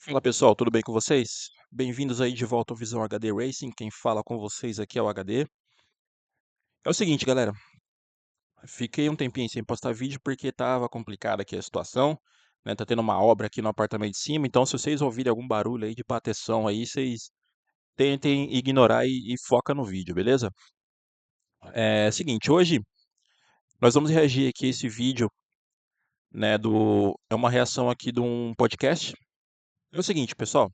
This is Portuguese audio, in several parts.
Fala pessoal, tudo bem com vocês? Bem-vindos aí de volta ao Visão HD Racing. Quem fala com vocês aqui é o HD. É o seguinte, galera, fiquei um tempinho sem postar vídeo porque tava complicada aqui a situação, né? Tá tendo uma obra aqui no apartamento de cima, então se vocês ouvirem algum barulho aí de bateção aí, vocês tentem ignorar e foca no vídeo, beleza? É seguinte, hoje nós vamos reagir aqui a esse vídeo, né, é uma reação aqui de um podcast. É o seguinte, pessoal,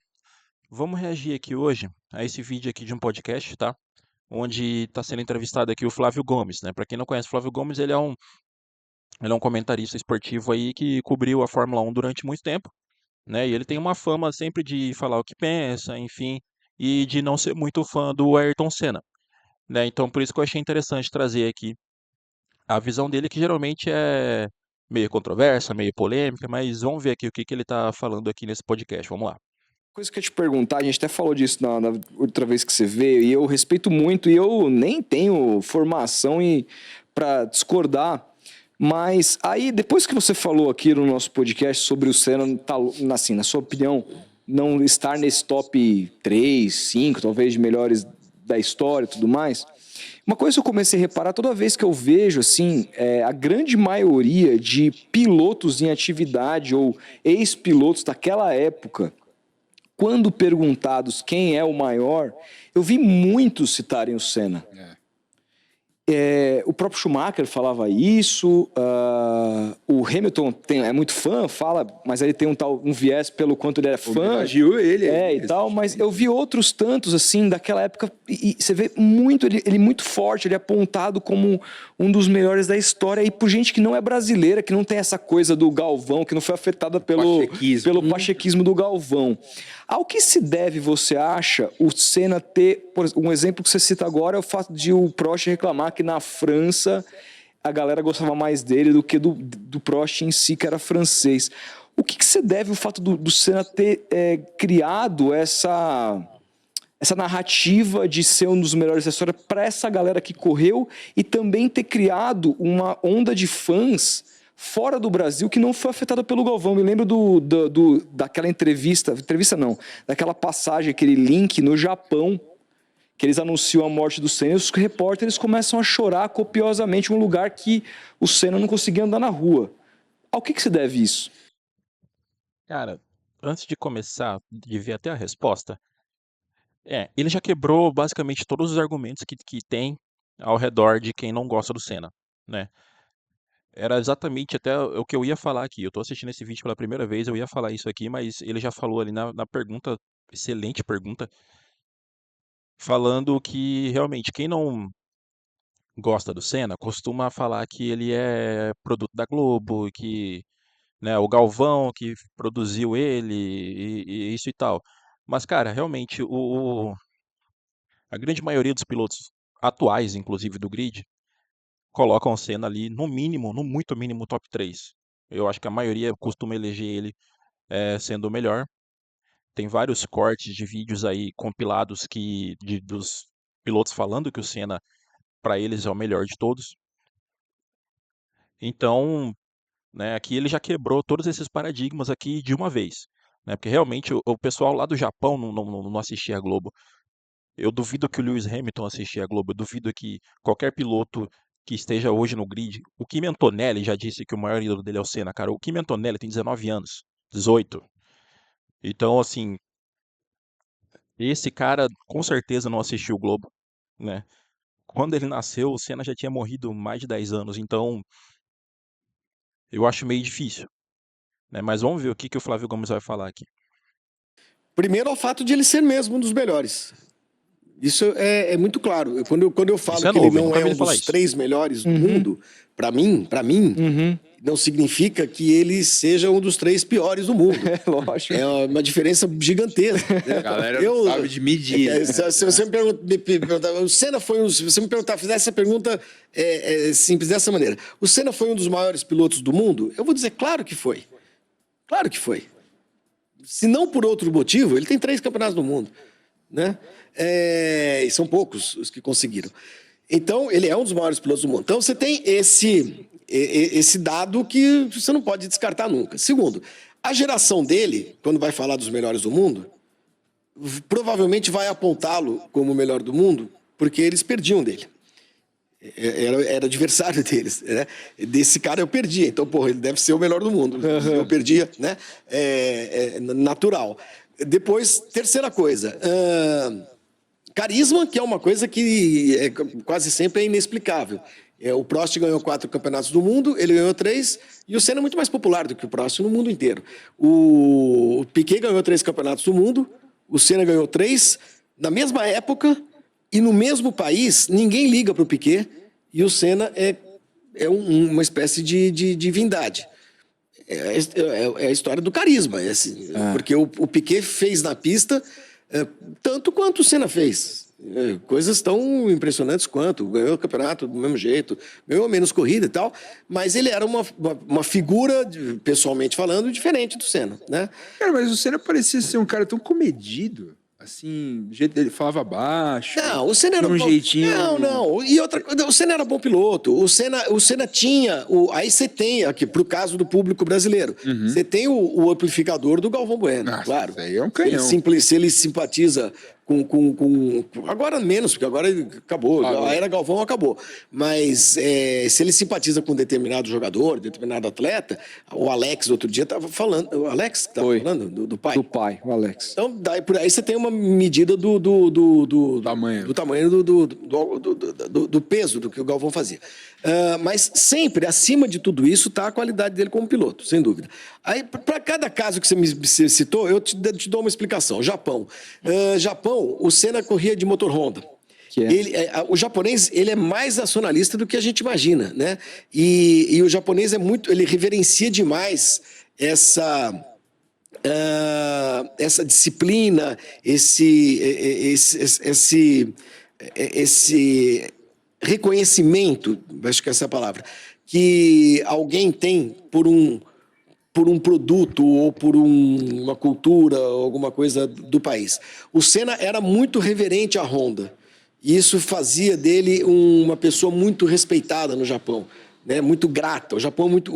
vamos reagir aqui hoje a esse vídeo aqui de um podcast, tá? Onde está sendo entrevistado aqui o Flávio Gomes, né? Para quem não conhece o Flávio Gomes, ele é um comentarista esportivo aí que cobriu a Fórmula 1 durante muito tempo, né? E ele tem uma fama sempre de falar o que pensa, enfim, e de não ser muito fã do Ayrton Senna, né? Então por isso que eu achei interessante trazer aqui a visão dele, que geralmente é meio controversa, meio polêmica, mas vamos ver aqui o que que ele está falando aqui nesse podcast. Vamos lá. Coisa que eu ia te perguntar, a gente até falou disso na outra vez que você veio, e eu respeito muito, e eu nem tenho formação para discordar, mas aí, depois que você falou aqui no nosso podcast sobre o Senna, tá, assim, na sua opinião, não estar nesse top 3, 5, talvez, de melhores da história e tudo mais, uma coisa que eu comecei a reparar toda vez que eu vejo, assim, a grande maioria de pilotos em atividade ou ex-pilotos daquela época, quando perguntados quem é o maior, eu vi muitos citarem o Senna. O próprio Schumacher falava isso, o Hamilton é muito fã, fala, mas ele tem um viés pelo quanto ele era fã. Homenageou ele. E tal, mas eu vi outros tantos, assim, daquela época, e você vê muito, ele muito forte, ele é apontado como um dos melhores da história, e por gente que não é brasileira, que não tem essa coisa do Galvão, que não foi afetada pelo pachequismo do Galvão. Ao que se deve, você acha, o Senna ter, por exemplo, um exemplo que você cita agora é o fato de o Prost reclamar que na França a galera gostava mais dele do que do Prost em si, que era francês. O que se deve o fato do Senna ter criado essa narrativa de ser um dos melhores da história para essa galera que correu e também ter criado uma onda de fãs fora do Brasil que não foi afetada pelo Galvão? Me lembro daquela entrevista não, daquela passagem, aquele link no Japão, que eles anunciam a morte do Senna, e os repórteres começam a chorar copiosamente em um lugar que o Senna não conseguia andar na rua. Ao que se deve isso? Cara, antes de começar, de ver até a resposta, ele já quebrou basicamente todos os argumentos que tem ao redor de quem não gosta do Senna, né? Era exatamente até o que eu ia falar aqui. Eu tô assistindo esse vídeo pela primeira vez, eu ia falar isso aqui, mas ele já falou ali na pergunta, excelente pergunta, falando que realmente quem não gosta do Senna costuma falar que ele é produto da Globo, que, né, o Galvão que produziu ele e isso e tal. Mas, cara, realmente a grande maioria dos pilotos atuais, inclusive do grid, colocam o Senna ali no mínimo, no muito mínimo top 3. Eu acho que a maioria costuma eleger ele sendo o melhor. Tem vários cortes de vídeos aí compilados dos pilotos falando que o Senna, para eles, é o melhor de todos. Então, né, aqui ele já quebrou todos esses paradigmas aqui de uma vez, né? Porque realmente o pessoal lá do Japão não assistia a Globo. Eu duvido que o Lewis Hamilton assistia a Globo. Eu duvido que qualquer piloto que esteja hoje no grid. O Kimi Antonelli já disse que o maior ídolo dele é o Senna, cara. O Kimi Antonelli tem 19 anos, 18. Então, assim, esse cara com certeza não assistiu o Globo, né? Quando ele nasceu, o Senna já tinha morrido mais de 10 anos. Então, eu acho meio difícil, né? Mas vamos ver o que o Flávio Gomes vai falar aqui. Primeiro, ao fato de ele ser mesmo um dos melhores. Isso é muito claro. Quando eu falo que ele não é um dos 3 melhores do mundo, para mim, não significa que ele seja um dos 3 piores do mundo. Lógico. É uma diferença gigantesca. A galera sabe de medir. Se você me perguntar, o Senna foi um. Se você me perguntar, fizesse essa pergunta simples dessa maneira: o Senna foi um dos maiores pilotos do mundo? Eu vou dizer, claro que foi. Claro que foi. Se não por outro motivo, ele tem 3 campeonatos do mundo, né? E são poucos os que conseguiram. Então, ele é um dos maiores pilotos do mundo. Então, você tem esse dado que você não pode descartar nunca. Segundo, A geração dele, quando vai falar dos melhores do mundo, provavelmente vai apontá-lo como o melhor do mundo, porque eles perdiam dele. Era adversário deles, né? Desse cara eu perdia, então, porra, ele deve ser o melhor do mundo. Eu perdia, né? Natural. Depois, terceira coisa, carisma, que é uma coisa que quase sempre é inexplicável. O Prost ganhou 4 campeonatos do mundo, ele ganhou 3, e o Senna é muito mais popular do que o Prost no mundo inteiro. O Piquet ganhou 3 campeonatos do mundo, o Senna ganhou 3, na mesma época e no mesmo país, ninguém liga para o Piquet, e o Senna é uma espécie de divindade. É a história do carisma, assim, porque o Piquet fez na pista tanto quanto o Senna fez. Coisas tão impressionantes quanto. Ganhou o campeonato do mesmo jeito, ganhou menos corrida e tal, mas ele era uma figura, pessoalmente falando, diferente do Senna, né? Cara, mas o Senna parecia ser um cara tão comedido. Assim, do jeito dele falava baixo. Não, o Senna era um jeitinho. Não. E outra coisa, o Senna era bom piloto. O Senna tinha. Aí você tem, aqui, pro caso do público brasileiro, você tem o amplificador do Galvão Bueno, Nossa, claro. isso aí é um canhão. Se ele simpatiza agora menos, porque agora acabou. A era Galvão acabou. Mas se ele simpatiza com determinado jogador, determinado atleta, o Alex outro dia estava falando. O Alex que estava falando do pai. Do pai, o Alex. Então, daí, por aí você tem uma medida do Tamanho. do tamanho do peso do que o Galvão fazia. Mas sempre, acima de tudo isso, está a qualidade dele como piloto, sem dúvida. Aí, para cada caso que você me citou, eu te dou uma explicação. Japão. Japão, o Senna corria de motor Honda. O japonês, ele é mais nacionalista do que a gente imagina, né? E o japonês ele reverencia demais essa disciplina, esse reconhecimento, acho que essa é a palavra, que alguém tem por um produto ou por uma cultura, alguma coisa do país. O Senna era muito reverente à Honda. E isso fazia dele uma pessoa muito respeitada no Japão, né? Muito grata. O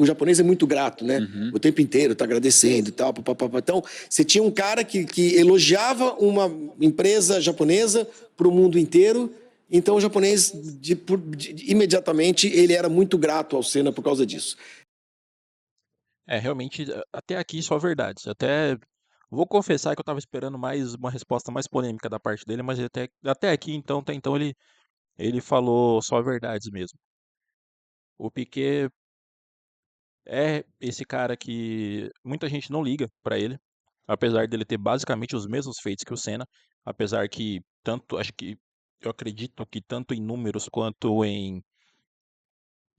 japonês é muito grato, né? O tempo inteiro está agradecendo e tal. Então, você tinha um cara que elogiava uma empresa japonesa para o mundo inteiro. Então, o japonês, imediatamente, ele era muito grato ao Senna por causa disso. Realmente, até aqui só verdades. Até vou confessar que eu estava esperando mais uma resposta mais polêmica da parte dele, mas até aqui, então, até então ele falou só verdades mesmo. O Piquet é esse cara que muita gente não liga pra ele, apesar dele ter basicamente os mesmos feitos que o Senna, apesar que eu acredito que tanto em números quanto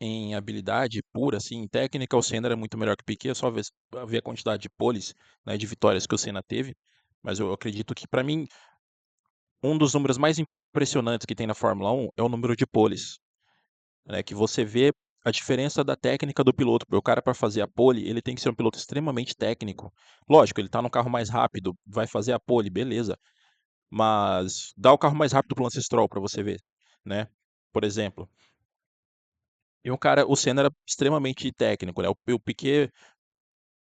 em habilidade pura, assim, em técnica, o Senna era muito melhor que o Piquet, é só ver a quantidade de poles, né, de vitórias que o Senna teve, mas eu acredito que, para mim, um dos números mais impressionantes que tem na Fórmula 1 é o número de poles, né, que você vê a diferença da técnica do piloto, porque o cara para fazer a pole, ele tem que ser um piloto extremamente técnico. Lógico, ele tá no carro mais rápido, vai fazer a pole, beleza, mas dá o carro mais rápido pro Lance Stroll para você ver, né? Por exemplo, o Senna era extremamente técnico, né? O Piquet,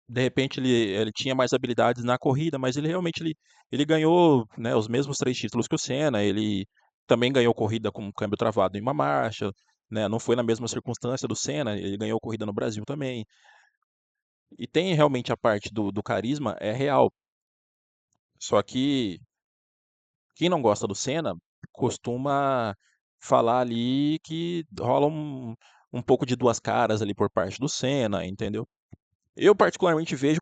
de repente, ele tinha mais habilidades na corrida, mas ele realmente ele ganhou, né, os mesmos 3 títulos que o Senna, ele também ganhou corrida com câmbio travado em uma marcha, né? Não foi na mesma circunstância do Senna, ele ganhou corrida no Brasil também. E tem realmente a parte do carisma, é real. Só que quem não gosta do Senna costuma falar ali que rola um pouco de duas caras ali por parte do Senna, entendeu? Eu particularmente vejo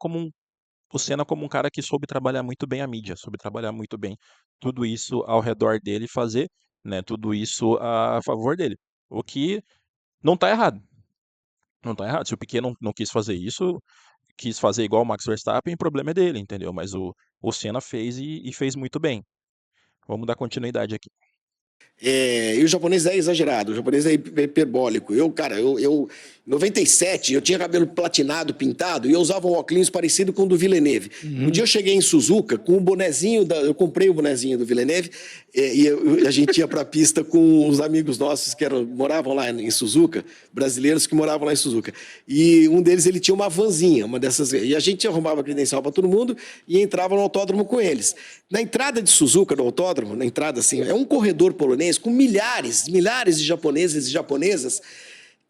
o Senna como um cara que soube trabalhar muito bem a mídia, soube trabalhar muito bem tudo isso ao redor dele e fazer, né, tudo isso a favor dele. O que não tá errado. Não tá errado. Se o Piquet não quis fazer isso, quis fazer igual o Max Verstappen, o problema é dele, entendeu? Mas o Senna fez e fez muito bem. Vamos dar continuidade aqui. E o japonês é exagerado, o japonês é hiperbólico. Em 97, eu tinha cabelo platinado, pintado, e eu usava um óculos parecido com o do Villeneuve. Um dia eu cheguei em Suzuka com o bonezinho, eu comprei o bonezinho do Villeneuve, a gente ia pra pista com os amigos nossos que moravam lá em Suzuka, brasileiros que moravam lá em Suzuka. E um deles, ele tinha uma vanzinha, uma dessas, e a gente arrumava credencial para todo mundo e entrava no autódromo com eles. Na entrada de Suzuka, no autódromo, na entrada assim, é um corredor polonês com milhares de japoneses e japonesas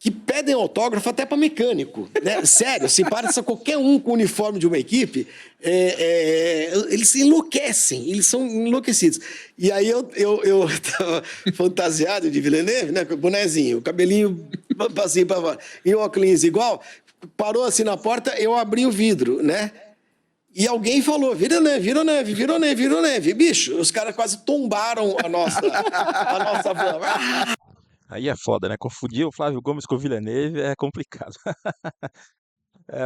que pedem autógrafo até para mecânico, né? Sério, se passa qualquer um com o uniforme de uma equipe, eles enlouquecem, eles são enlouquecidos. E aí eu tava fantasiado de Villeneuve, né? Com o bonezinho, o cabelinho assim, e o óculos igual, parou assim na porta, eu abri o vidro, né? E alguém falou, vira neve, virou neve, virou neve, virou neve. Bicho, os caras quase tombaram a nossa van. Aí é foda, né? Confundir o Flávio Gomes com o Villeneuve é complicado.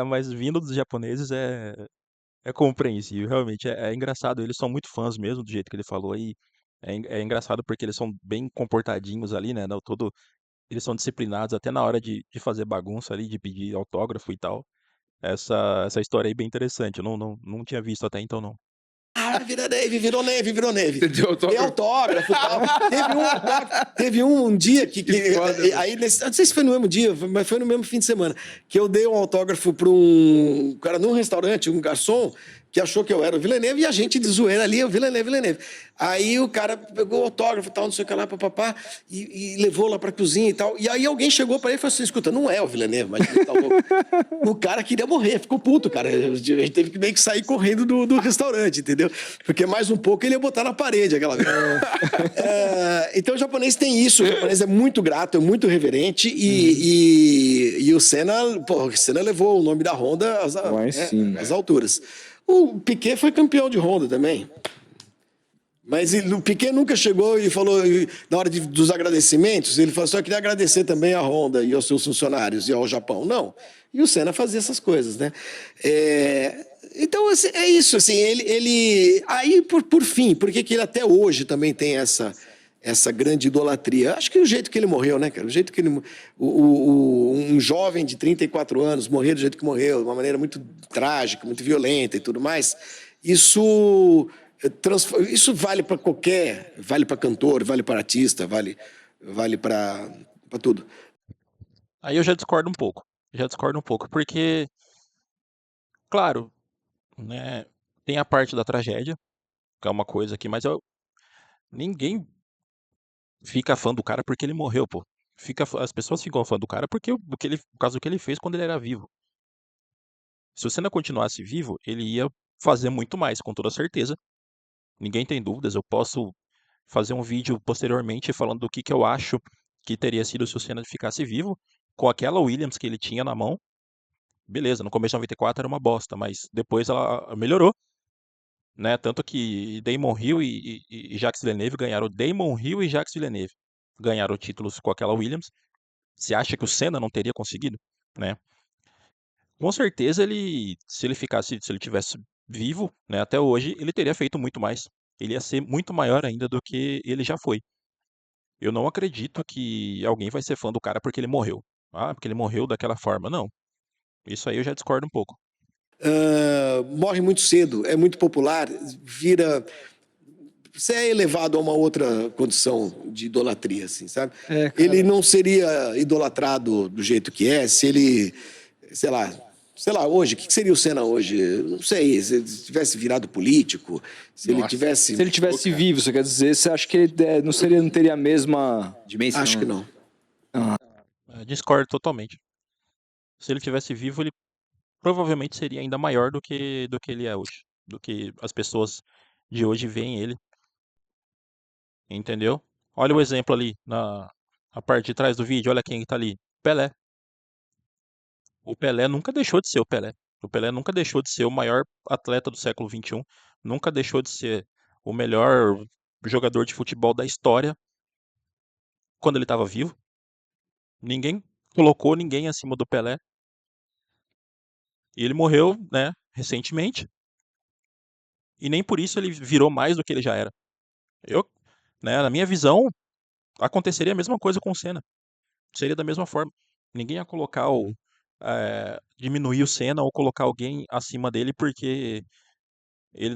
Mas vindo dos japoneses é compreensível, realmente. É engraçado, eles são muito fãs mesmo, do jeito que ele falou aí. É engraçado porque eles são bem comportadinhos ali, né? Eles são disciplinados até na hora de fazer bagunça ali, de pedir autógrafo e tal. Essa história aí é bem interessante. Eu não tinha visto até então, não. Vira neve, virou neve, virou neve. Você deu Tem autógrafo e tal. Teve um dia aí, não sei se foi no mesmo dia, mas foi no mesmo fim de semana, que eu dei um autógrafo para um cara num restaurante, um garçom, que achou que eu era o Villeneuve, e a gente de zoeira ali, o Villeneuve, Villeneuve. Aí o cara pegou o autógrafo e tal, não sei o que lá, papapá, e levou lá pra cozinha e tal. E aí alguém chegou pra ele e falou assim, escuta, não é o Villeneuve, mas tá louco. O cara queria morrer, ficou puto, cara. A gente teve que meio que sair correndo do restaurante, entendeu? Porque mais um pouco ele ia botar na parede aquela vez. Então o japonês tem isso, o japonês é muito grato, é muito reverente, e o Senna levou o nome da Honda às alturas. O Piquet foi campeão de Honda também. Mas o Piquet nunca chegou e falou, na hora dos agradecimentos, ele falou só queria agradecer também à Honda e aos seus funcionários e ao Japão. Não. E o Senna fazia essas coisas, né? Então, assim, é isso, assim, aí, por fim, por que ele até hoje também tem essa grande idolatria? Acho que o jeito que ele morreu, né, cara? O jeito que ele... um jovem de 34 anos morrer do jeito que morreu, de uma maneira muito trágica, muito violenta e tudo mais, isso vale para vale para cantor, vale para artista, vale para tudo. Aí eu já discordo um pouco. Porque, claro, né, tem a parte da tragédia, que é uma coisa aqui, mas ninguém fica fã do cara porque ele morreu, pô. As pessoas ficam fã do cara porque por causa do que ele fez quando ele era vivo. Se o Senna continuasse vivo, ele ia fazer muito mais, com toda certeza. Ninguém tem dúvidas. Eu posso fazer um vídeo posteriormente falando do que eu acho que teria sido se o Senna ficasse vivo, com aquela Williams que ele tinha na mão. Beleza, no começo de 94 era uma bosta, mas depois ela melhorou, né? Tanto que Damon Hill e Jacques Villeneuve ganharam. Damon Hill e Jacques Villeneuve ganharam títulos com aquela Williams. Você acha que o Senna não teria conseguido, né? Com certeza se ele tivesse vivo, né, até hoje, ele teria feito muito mais. Ele ia ser muito maior ainda do que ele já foi. Eu não acredito que alguém vai ser fã do cara porque ele morreu. Ah, porque ele morreu daquela forma. Não. Isso aí eu já discordo um pouco. Morre muito cedo, é muito popular, você é elevado a uma outra condição de idolatria, assim, sabe? Ele não seria idolatrado do jeito que é se ele, sei lá, hoje, o que seria o Senna hoje? Não sei, se ele tivesse virado político, se ele tivesse vivo, você quer dizer, você acha que ele não teria a mesma dimensão? Acho que não. Discordo totalmente. Se ele tivesse vivo, ele provavelmente seria ainda maior do que ele é hoje. Do que as pessoas de hoje veem ele. Entendeu? Olha o exemplo ali na parte de trás do vídeo. Olha quem tá ali. Pelé. O Pelé nunca deixou de ser o Pelé. O Pelé nunca deixou de ser o maior atleta do século XXI. Nunca deixou de ser o melhor jogador de futebol da história quando ele estava vivo. Ninguém colocou ninguém acima do Pelé. E ele morreu, né, recentemente. E nem por isso ele virou mais do que ele já era. Na minha visão, aconteceria a mesma coisa com o Senna. Seria da mesma forma. Ninguém ia colocar diminuir o Senna ou colocar alguém acima dele porque ele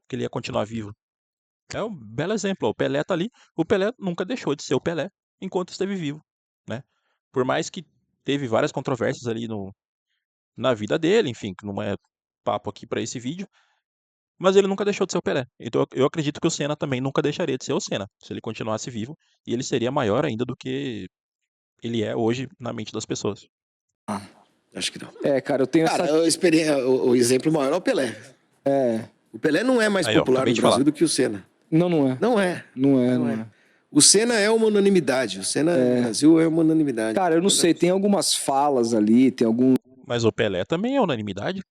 que ele ia continuar vivo. É um belo exemplo. O Pelé tá ali. O Pelé nunca deixou de ser o Pelé enquanto esteve vivo, né? Por mais que teve várias controvérsias ali na vida dele, enfim, que não é papo aqui para esse vídeo, mas ele nunca deixou de ser o Pelé. Então eu acredito que o Senna também nunca deixaria de ser o Senna, se ele continuasse vivo, e ele seria maior ainda do que ele é hoje na mente das pessoas. Acho que não. Cara, eu tenho Cara, essa... o exemplo maior é o Pelé. O Pelé não é mais Aí, ó, popular acabei no de Brasil falar. do que o Senna. Não é. Não é. Não é. O Senna é uma unanimidade. O Senna no Brasil é uma unanimidade. Cara, eu não sei, tem algumas falas ali, tem algum... Mas o Pelé também é unanimidade.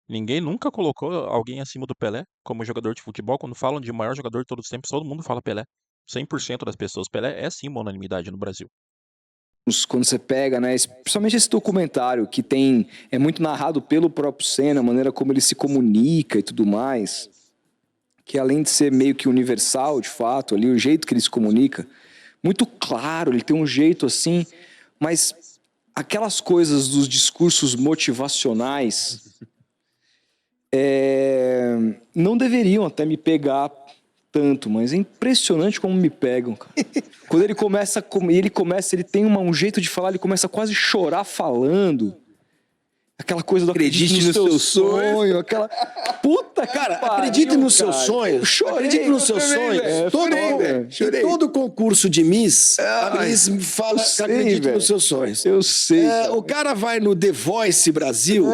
Ninguém nunca colocou alguém acima do Pelé como jogador de futebol. Quando falam de maior jogador de todos os tempos, todo mundo fala Pelé. 100% das pessoas. Pelé é sim uma unanimidade no Brasil. Quando você pega, né, principalmente esse documentário que é muito narrado pelo próprio Senna, a maneira como ele se comunica e tudo mais, que além de ser meio que universal, de fato, ali o jeito que ele se comunica, muito claro, ele tem um jeito assim, mas aquelas coisas dos discursos motivacionais não deveriam até me pegar tanto, mas é impressionante como me pegam, cara. Quando ele tem um jeito de falar, ele começa quase a chorar falando. Aquela coisa do Acredite no seu sonho. aquela... Puta, Cara, pariu, acredite nos seus cara. sonhos. Eu chorei, Acredite nos eu seus também, sonhos. velho. Chorei. Em todo concurso de Miss, a Miss fala eu sei, acredite velho. nos seus sonhos. Eu sei, cara. O cara vai no The Voice Brasil,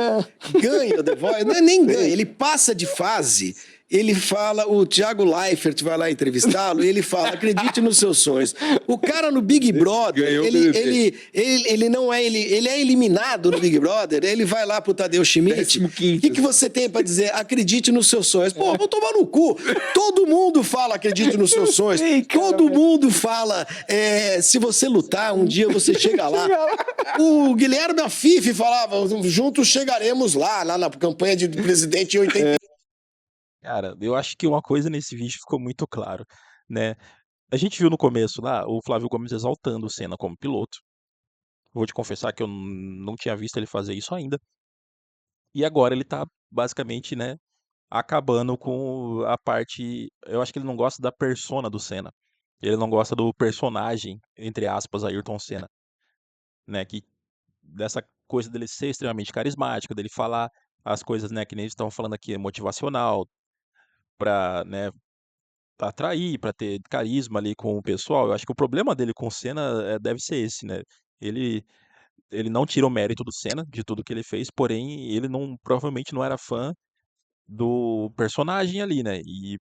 ganha o The Voice, não é nem ganha, ele passa de fase. Ele fala, o Thiago Leifert vai lá entrevistá-lo, e ele fala, acredite nos seus sonhos. O cara no Big Brother, Ganhou o ele não é, ele é eliminado no Big Brother, ele vai lá pro Tadeu Schmidt. 15º. O que você tem pra dizer? Acredite nos seus sonhos. Pô, vou tomar no cu. Todo mundo fala acredite nos seus sonhos. Ei, cara, Todo mundo fala, se você lutar, um dia você chega lá. O Guilherme Afife falava, juntos chegaremos lá na campanha de presidente em 80. Cara, eu acho que uma coisa nesse vídeo ficou muito claro, né? A gente viu no começo lá o Flávio Gomes exaltando o Senna como piloto. Vou te confessar que eu não tinha visto ele fazer isso ainda. E agora ele tá basicamente, né, acabando com a parte. Eu acho que ele não gosta da persona do Senna. Ele não gosta do personagem, entre aspas, Ayrton Senna, né? Que dessa coisa dele ser extremamente carismático, dele falar as coisas, né, que nem eles estão falando aqui, motivacional, pra, né, atrair, pra ter carisma ali com o pessoal. Eu acho que o problema dele com o Senna deve ser esse, né? Ele, ele não tira o mérito do Senna, de tudo que ele fez, porém ele não, provavelmente não era fã do personagem ali, né? E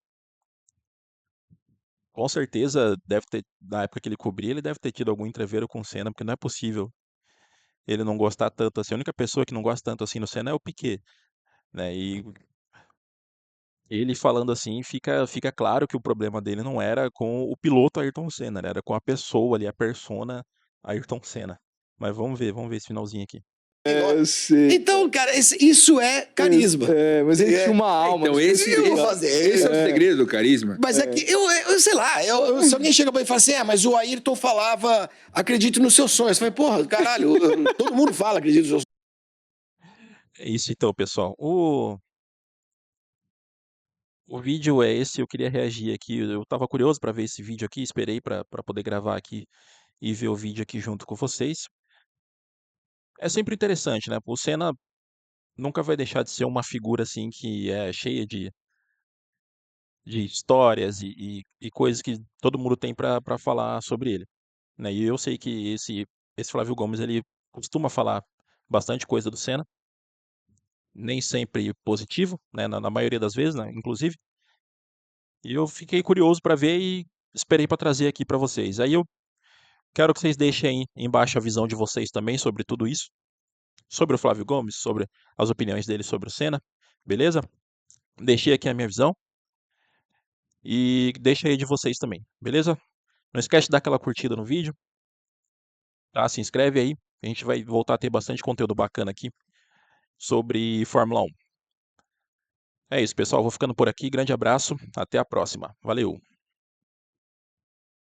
com certeza deve ter, na época que ele cobria, ele deve ter tido algum entreveiro com o Senna, porque não é possível ele não gostar tanto assim. A única pessoa que não gosta tanto assim no Senna é o Piquet, né? E ele falando assim, fica claro que o problema dele não era com o piloto Ayrton Senna, né? Era com a pessoa ali, a persona Ayrton Senna. Mas vamos ver esse finalzinho aqui. Eu sei. Então, cara, isso é carisma. Mas ele tinha uma alma. Então, esse eu vou fazer. Esse é o segredo do carisma. Mas é que eu sei lá, se alguém chega pra mim e fala assim, mas o Ayrton falava, acredite nos seus sonhos. Eu falei, porra, caralho, todo mundo fala, acredite nos seus É isso então, pessoal. O vídeo é esse, eu queria reagir aqui. Eu tava curioso para ver esse vídeo aqui, esperei para poder gravar aqui e ver o vídeo aqui junto com vocês. É sempre interessante, né? O Senna nunca vai deixar de ser uma figura assim que é cheia de histórias e coisas que todo mundo tem para falar sobre ele, né? E eu sei que esse Flávio Gomes ele costuma falar bastante coisa do Senna, nem sempre positivo, né? Na maioria das vezes, né? Inclusive. E eu fiquei curioso para ver e esperei para trazer aqui para vocês. Aí eu quero que vocês deixem aí embaixo a visão de vocês também sobre tudo isso, sobre o Flávio Gomes, sobre as opiniões dele sobre o Senna, beleza? Deixei aqui a minha visão e deixa aí de vocês também, beleza? Não esquece de dar aquela curtida no vídeo, tá? Se inscreve aí, a gente vai voltar a ter bastante conteúdo bacana aqui sobre Fórmula 1. É isso, pessoal, vou ficando por aqui, grande abraço, até a próxima, valeu!